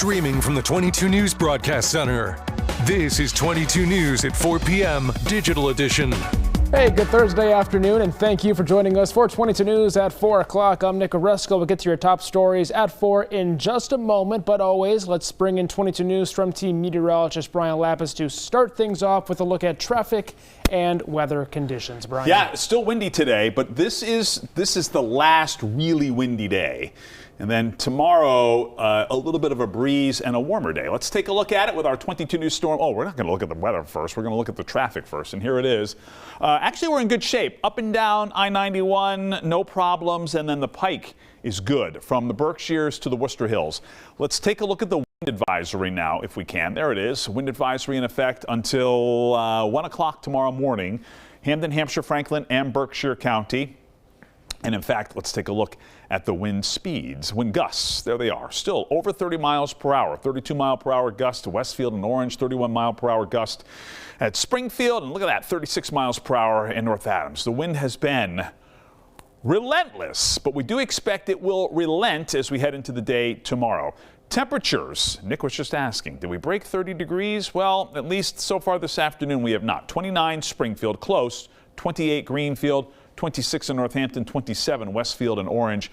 streaming from the 22 News Broadcast Center. This is 22 News at 4 p.m. Digital Edition. Hey, good Thursday afternoon, and thank you for joining us for 22 News at 4 o'clock. I'm Nick Oresko. We'll get to your top stories at 4 in just a moment, but always, let's bring in 22 News Storm Team meteorologist Brian Lapis to start things off with a look at traffic and weather conditions. Brian. Yeah, still windy today, but this is the last really windy day. And then tomorrow, a little bit of a breeze and a warmer day. Let's take a look at it with our 22 News Storm. Oh, we're not going to look at the weather first. We're going to look at the traffic first. And here it is. Actually, we're in good shape. Up and down I-91, no problems. And then the Pike is good from the Berkshires to the Worcester Hills. Let's take a look at the wind advisory now, if we can. There it is. Wind advisory in effect until 1 o'clock tomorrow morning. Hampden, Hampshire, Franklin, and Berkshire County. And in fact, let's take a look at the wind speeds. Wind gusts, there they are, still over 30 miles per hour, 32 mile per hour gust to Westfield and Orange, 31 mile per hour gust at Springfield, and look at that, 36 miles per hour in North Adams. The wind has been relentless, but we do expect it will relent as we head into the day tomorrow. Temperatures, Nick was just asking, did we break 30 degrees? Well, at least so far this afternoon we have not. 29 Springfield, close, 28 Greenfield, 26 in Northampton, 27 Westfield and Orange.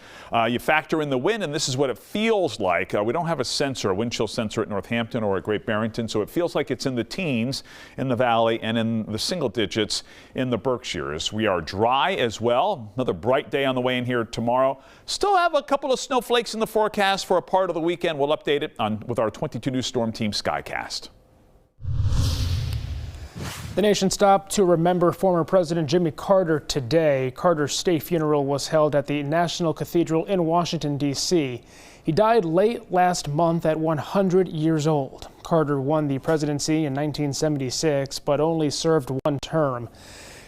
You factor in the wind, and this is what it feels like. We don't have a wind chill sensor at Northampton or at Great Barrington, so it feels like it's in the teens in the valley and in the single digits in the Berkshires. We are dry as well. Another bright day on the way in here tomorrow. Still have a couple of snowflakes in the forecast for a part of the weekend. We'll update it with our 22 News Storm Team Skycast. The nation stopped to remember former President Jimmy Carter today. Carter's state funeral was held at the National Cathedral in Washington, D.C. He died late last month at 100 years old. Carter won the presidency in 1976, but only served one term.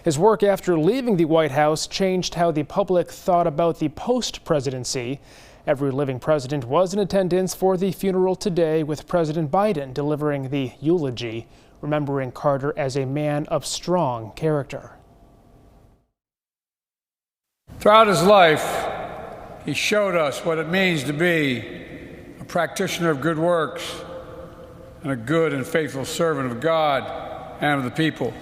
His work after leaving the White House changed how the public thought about the post-presidency. Every living president was in attendance for the funeral today, with President Biden delivering the eulogy, remembering Carter as a man of strong character. Throughout his life, he showed us what it means to be a practitioner of good works and a good and faithful servant of God and of the people.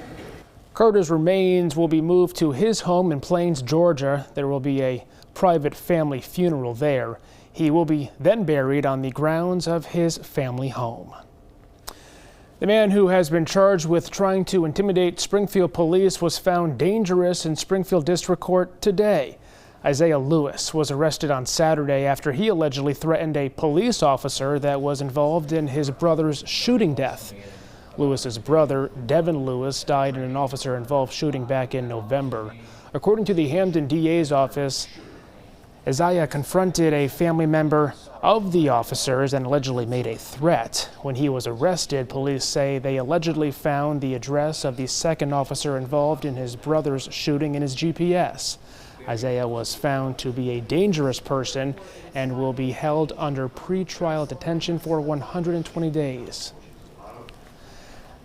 Carter's remains will be moved to his home in Plains, Georgia. There will be a private family funeral there. He will be then buried on the grounds of his family home. The man who has been charged with trying to intimidate Springfield police was found dangerous in Springfield District Court today. Isaiah Lewis was arrested on Saturday after he allegedly threatened a police officer that was involved in his brother's shooting death. Lewis's brother, Devin Lewis, died in an officer-involved shooting back in November. According to the Hampden DA's office, Isaiah confronted a family member of the officers and allegedly made a threat. When he was arrested, police say they allegedly found the address of the second officer involved in his brother's shooting in his GPS. Isaiah was found to be a dangerous person and will be held under pretrial detention for 120 days.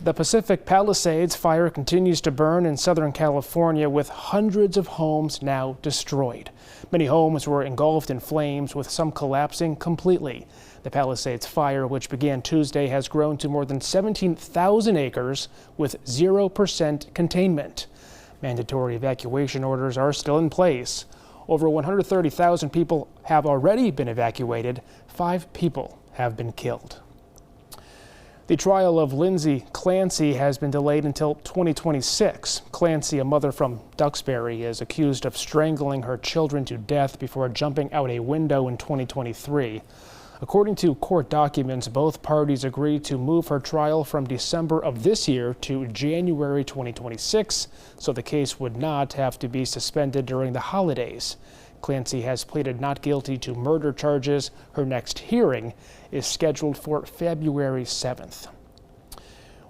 The Pacific Palisades fire continues to burn in Southern California, with hundreds of homes now destroyed. Many homes were engulfed in flames, with some collapsing completely. The Palisades fire, which began Tuesday, has grown to more than 17,000 acres with 0% containment. Mandatory evacuation orders are still in place. Over 130,000 people have already been evacuated. 5 people have been killed. The trial of Lindsay Clancy has been delayed until 2026. Clancy, a mother from Duxbury, is accused of strangling her children to death before jumping out a window in 2023. According to court documents, both parties agreed to move her trial from December of this year to January 2026, so the case would not have to be suspended during the holidays. Clancy has pleaded not guilty to murder charges. Her next hearing is scheduled for February 7th.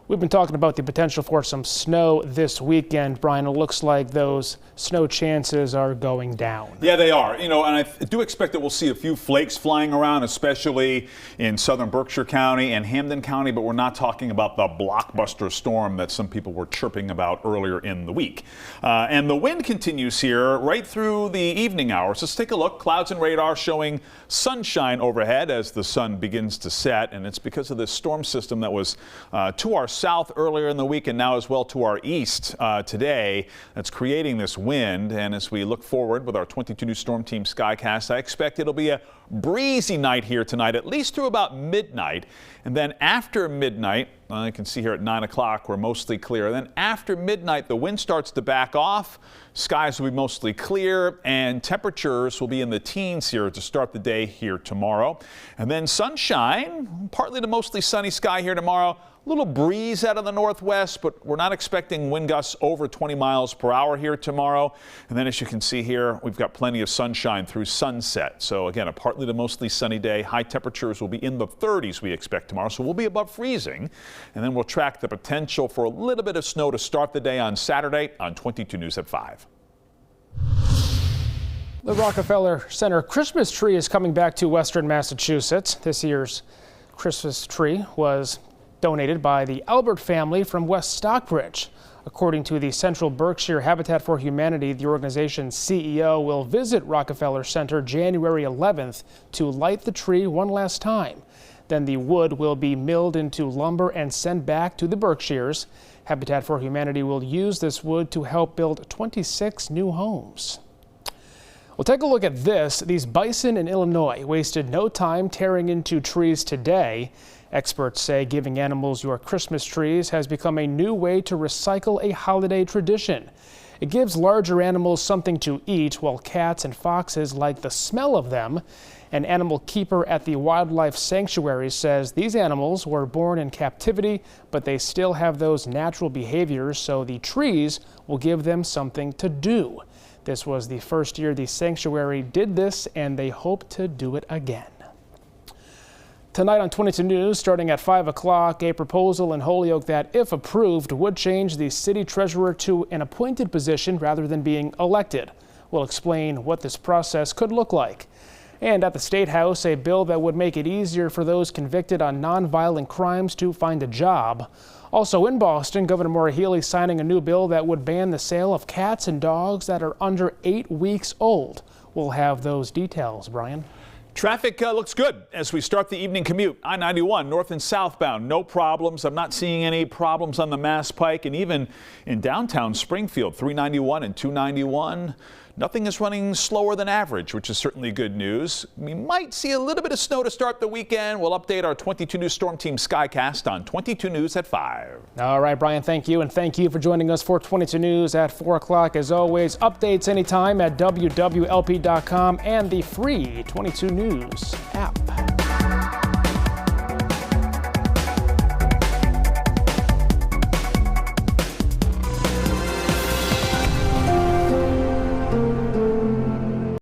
We've been talking about the potential for some snow this weekend, Brian. It looks like those snow chances are going down. Yeah, they are. And I do expect that we'll see a few flakes flying around, especially in southern Berkshire County and Hampden County, but we're not talking about the blockbuster storm that some people were chirping about earlier in the week. And the wind continues here right through the evening hours. Let's take a look. Clouds and radar showing sunshine overhead as the sun begins to set, and it's because of this storm system that was to our south earlier in the week and now as well to our east today that's creating this wind. And as we look forward with our 22 News Storm Team Skycast, I expect it'll be a breezy night here tonight, at least through about midnight. And then after midnight, you can see here at 9 o'clock, we're mostly clear. Then after midnight, the wind starts to back off. Skies will be mostly clear and temperatures will be in the teens here to start the day here tomorrow. And then sunshine, partly to mostly sunny sky here tomorrow. A little breeze out of the northwest, but we're not expecting wind gusts over 20 miles per hour here tomorrow. And then as you can see here, we've got plenty of sunshine through sunset. So again, a partly to mostly sunny day. High temperatures will be in the 30s we expect tomorrow, so we'll be above freezing. And then we'll track the potential for a little bit of snow to start the day on Saturday on 22 News at 5. The Rockefeller Center Christmas tree is coming back to Western Massachusetts. This year's Christmas tree was donated by the Albert family from West Stockbridge. According to the Central Berkshire Habitat for Humanity, the organization's CEO will visit Rockefeller Center January 11th to light the tree one last time. Then the wood will be milled into lumber and sent back to the Berkshires. Habitat for Humanity will use this wood to help build 26 new homes. Well, take a look at this. These bison in Illinois wasted no time tearing into trees today. Experts say giving animals your Christmas trees has become a new way to recycle a holiday tradition. It gives larger animals something to eat, while cats and foxes like the smell of them. An animal keeper at the wildlife sanctuary says these animals were born in captivity, but they still have those natural behaviors, so the trees will give them something to do. This was the first year the sanctuary did this, and they hope to do it again. Tonight on 22 News, starting at 5 o'clock, a proposal in Holyoke that, if approved, would change the city treasurer to an appointed position rather than being elected. We'll explain what this process could look like. And at the State House, a bill that would make it easier for those convicted on nonviolent crimes to find a job. Also in Boston, Governor Maura Healey signing a new bill that would ban the sale of cats and dogs that are under 8 weeks old. We'll have those details, Brian. Traffic looks good as we start the evening commute. I-91 north and southbound, no problems. I'm not seeing any problems on the Mass Pike, and even in downtown Springfield, 391 and 291. Nothing is running slower than average, which is certainly good news. We might see a little bit of snow to start the weekend. We'll update our 22 News Storm Team Skycast on 22 News at 5. All right, Brian, thank you. And thank you for joining us for 22 News at 4 o'clock. As always, updates anytime at wwlp.com and the free 22 News app.